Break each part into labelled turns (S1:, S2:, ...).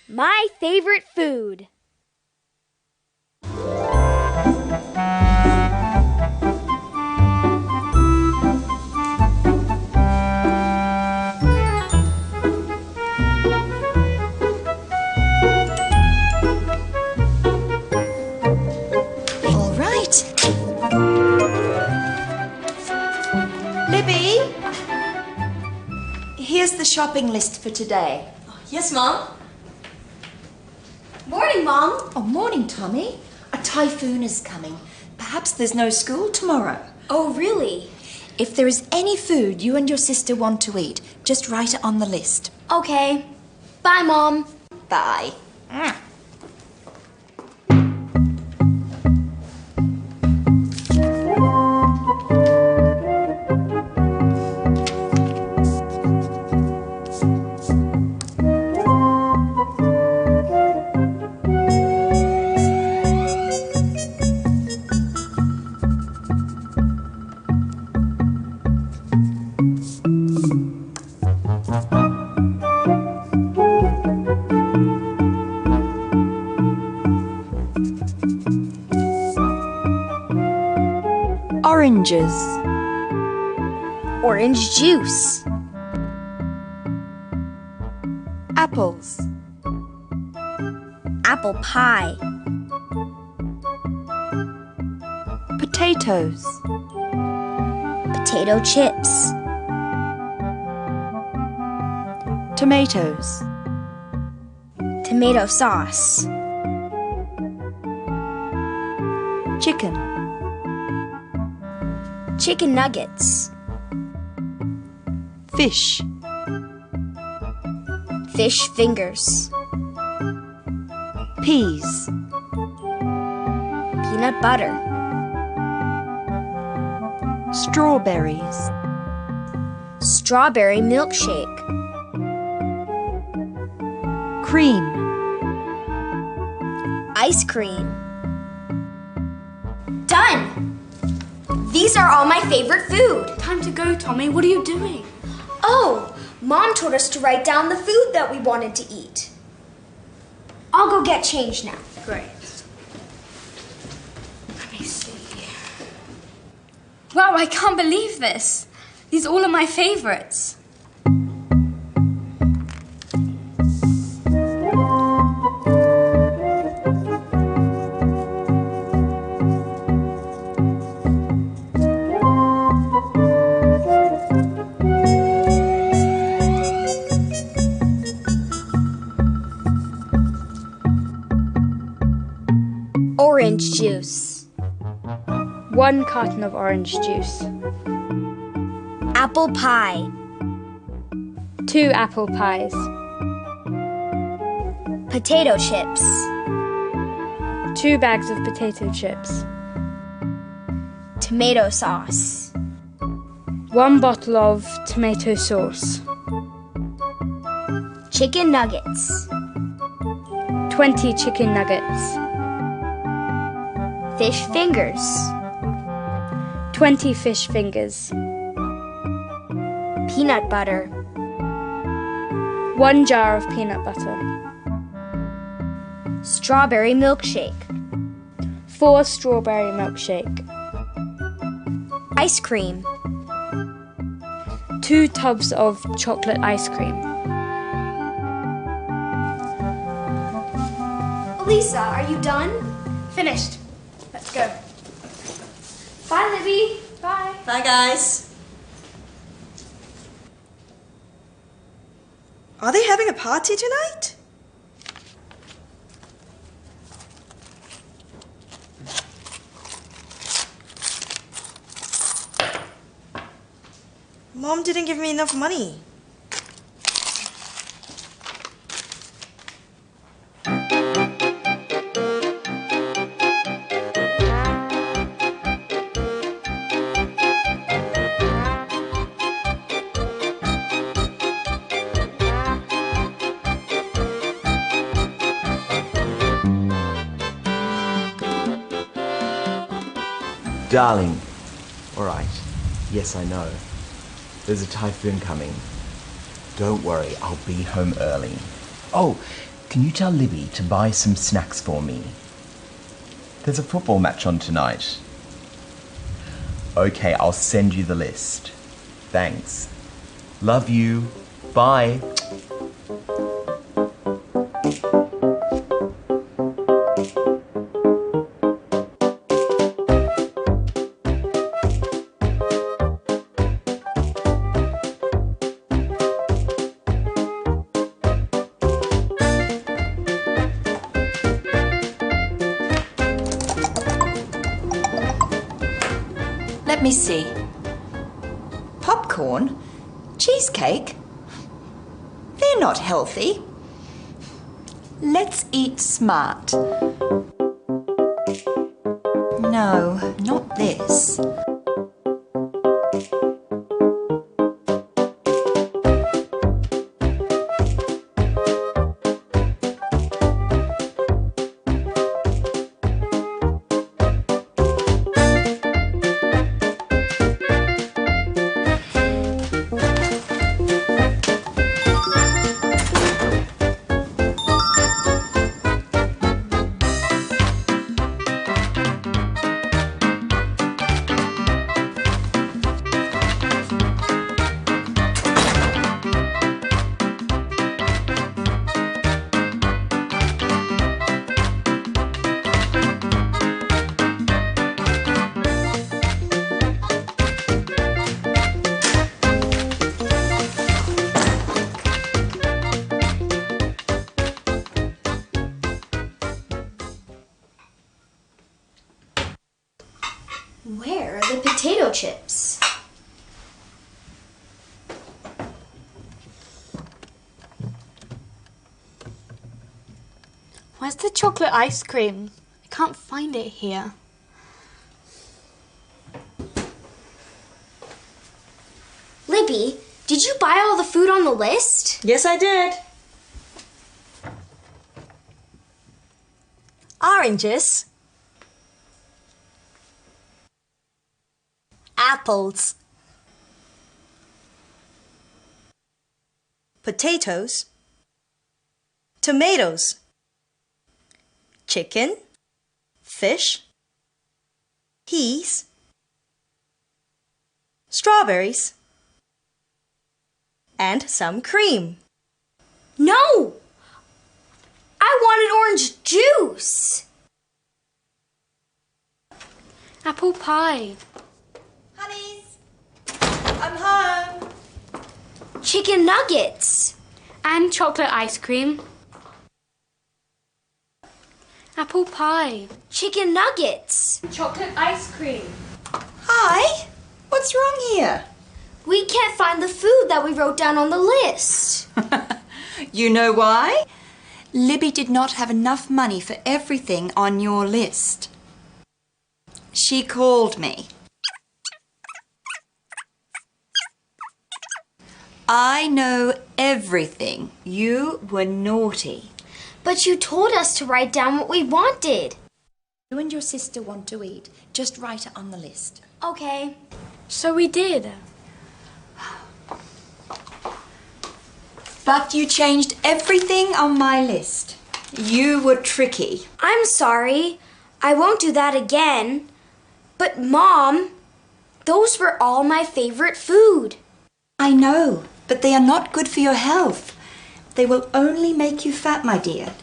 S1: My favorite food.
S2: All right. Libby, here's the shopping list for today.
S3: Yes, Mom.
S1: Morning, Mom.
S2: Oh, morning, Tommy. A typhoon is coming. Perhaps there's no school tomorrow.
S1: Oh, really?
S2: If there is any food you and your sister want to eat, just write it on the list.
S1: Okay. Bye, Mom.
S2: Bye. Oranges.
S1: Orange juice.
S2: Apples.
S1: Apple pie.
S2: Potatoes.
S1: Potato chips.
S2: Tomatoes.
S1: Tomato sauce.
S2: Chicken.
S1: Chicken nuggets.
S2: Fish.
S1: Fish fingers.
S2: Peas.
S1: Peanut butter.
S2: Strawberries.
S1: Strawberry milkshake.
S2: Cream.
S1: Ice cream. Done! These are all my favorite food.
S3: Time to go, Tommy. What are you doing?
S1: Oh, Mom told us to write down the food that we wanted to eat. I'll go get changed now.
S3: Great. Let me see. Wow, I can't believe this. These all are my favorites.
S1: Orange juice.
S3: 1 carton of orange juice.
S1: Apple pie.
S3: 2 apple pies.
S1: Potato chips.
S3: 2 bags of potato chips.
S1: Tomato sauce.
S3: 1 bottle of tomato sauce.
S1: Chicken nuggets.
S3: 20 chicken nuggets.
S1: Fish fingers.
S3: 20 fish fingers.
S1: Peanut butter.
S3: 1 jar of peanut butter.
S1: Strawberry milkshake.
S3: 4 strawberry milkshake.
S1: Ice cream.
S3: 2 tubs of chocolate ice cream.
S1: Elisa, are you done?
S3: Finished. Let's go.
S1: Bye, Libby.
S3: Bye.
S2: Bye, guys.
S4: Are they having a party tonight? Mom didn't give me enough money.
S5: Darling. All right. Yes, I know. There's a typhoon coming. Don't worry, I'll be home early. Oh,
S6: can you tell Libby to buy some snacks for me? There's a football match on tonight. Okay, I'll send you the list. Thanks. Love you. Bye.
S2: Let me see. Popcorn? Cheesecake? They're not healthy. Let's eat smart. No, not this.
S1: Where are the potato chips?
S3: Where's the chocolate ice cream? I can't find it here.
S1: Libby, did you buy all the food on the list?
S4: Yes, I did. Oranges. Apples. Potatoes. Tomatoes. Chicken. Fish. Peas. Strawberries. And some cream.
S1: No! I wanted orange juice.
S3: Apple pie.
S2: Honeys, I'm home.
S1: Chicken nuggets.
S3: And chocolate ice cream. Apple pie.
S1: Chicken nuggets.
S3: Chocolate ice cream.
S2: Hi, what's wrong here?
S1: We can't find the food that we wrote down on the list.
S2: You know why? Libby did not have enough money for everything on your list. She called me. I know everything. You were naughty.
S1: But you told us to write down what we wanted.
S2: You and your sister want to eat. Just write it on the list.
S1: Okay.
S3: So we did.
S2: But you changed everything on my list. You were tricky.
S1: I'm sorry. I won't do that again. But Mom, those were all my favorite food.
S2: I know, but they are not good for your health. They will only make you fat, my dear.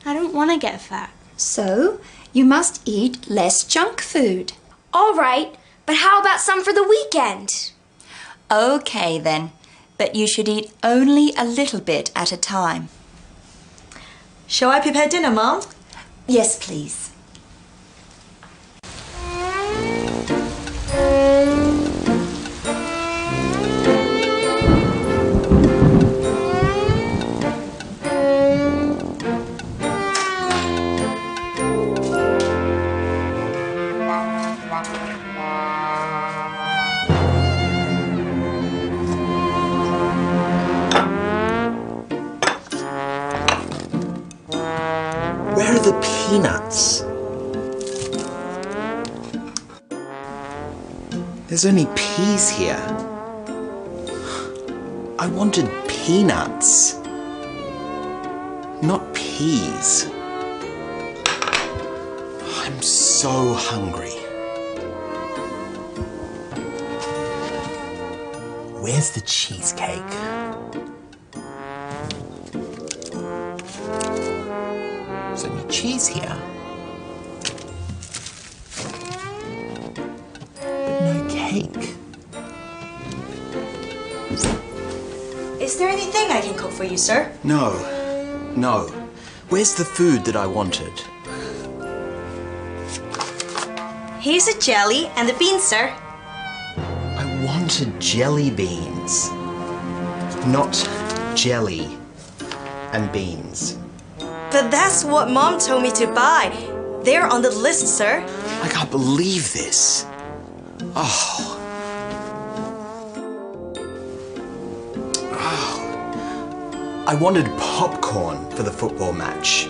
S3: I don't want to get fat.
S2: So, you must eat less junk food.
S1: All right, but how about some for the weekend?
S2: Okay then, but you should eat only a little bit at a time.
S4: Shall I prepare dinner, Mom?
S2: Yes, please.
S5: Where are the peanuts? There's only peas here. I wanted peanuts.
S7: Not peas. I'm so hungry. Where's the cheesecake? There's only cheese here. But no cake.
S4: Is there anything I can cook for you, sir?
S7: No. Where's the food that I wanted?
S4: Here's a jelly and the beans, sir.
S7: I wanted jelly beans, not jelly and beans.
S4: But that's what Mom told me to buy. They're on the list, sir.
S7: I can't believe this. Oh. I wanted popcorn for the football match,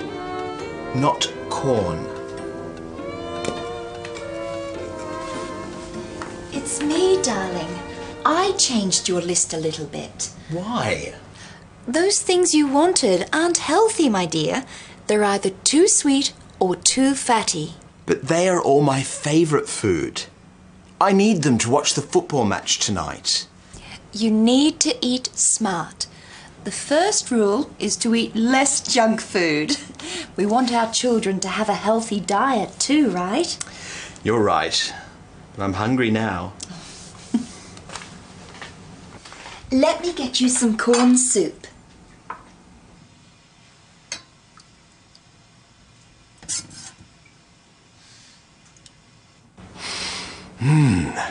S7: not corn.
S2: It's me, darling. I changed your list a little bit.
S7: Why?
S2: Those things you wanted aren't healthy, my dear. They're either too sweet or too fatty.
S7: But they are all my favourite food. I need them to watch the football match tonight.
S2: You need to eat smart. The first rule is to eat less junk food. We want our children to have a healthy diet too, right?
S7: You're right, but I'm hungry now.
S2: Let me get you some corn soup.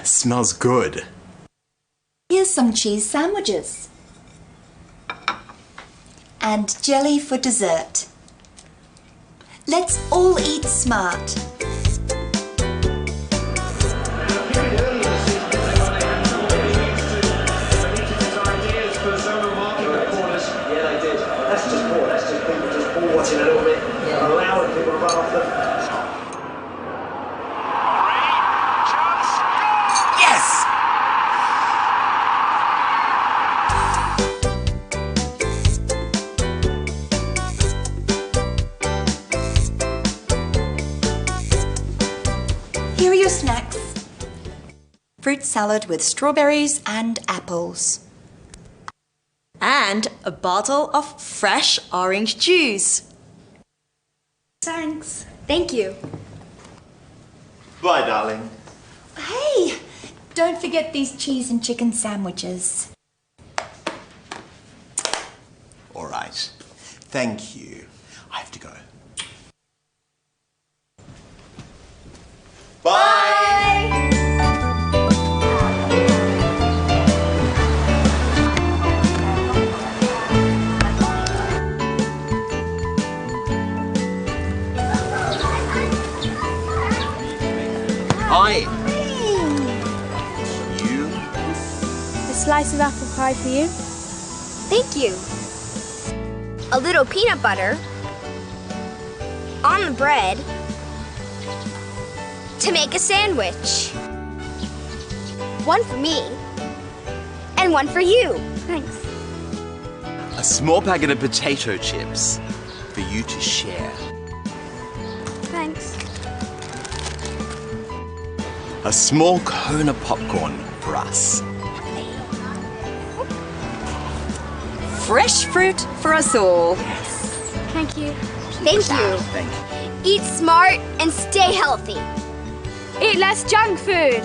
S7: Smells good.
S2: Here's some cheese sandwiches. And jelly for dessert. Let's all eat smart.
S8: Watching a little bit, allowing people to run off them.
S7: Yes!
S2: Here are your snacks. Fruit salad with strawberries and apples.
S4: And a bottle of fresh orange juice.
S3: Thanks.
S1: Thank you.
S7: Bye, darling.
S2: Hey, don't forget these cheese and chicken sandwiches.
S7: All right. Thank you. I have to go. Bye! Hi. You?
S3: A slice of apple pie for you.
S1: Thank you. A little peanut butter on the bread to make a sandwich. One for me and one for you. Thanks.
S7: A small packet of potato chips for you to share.
S1: Thanks.
S7: A small cone of popcorn for us.
S2: Fresh fruit for us all.
S1: Thank you. Thank you.
S7: Thank you.
S1: Eat smart and stay healthy.
S3: Eat less junk food.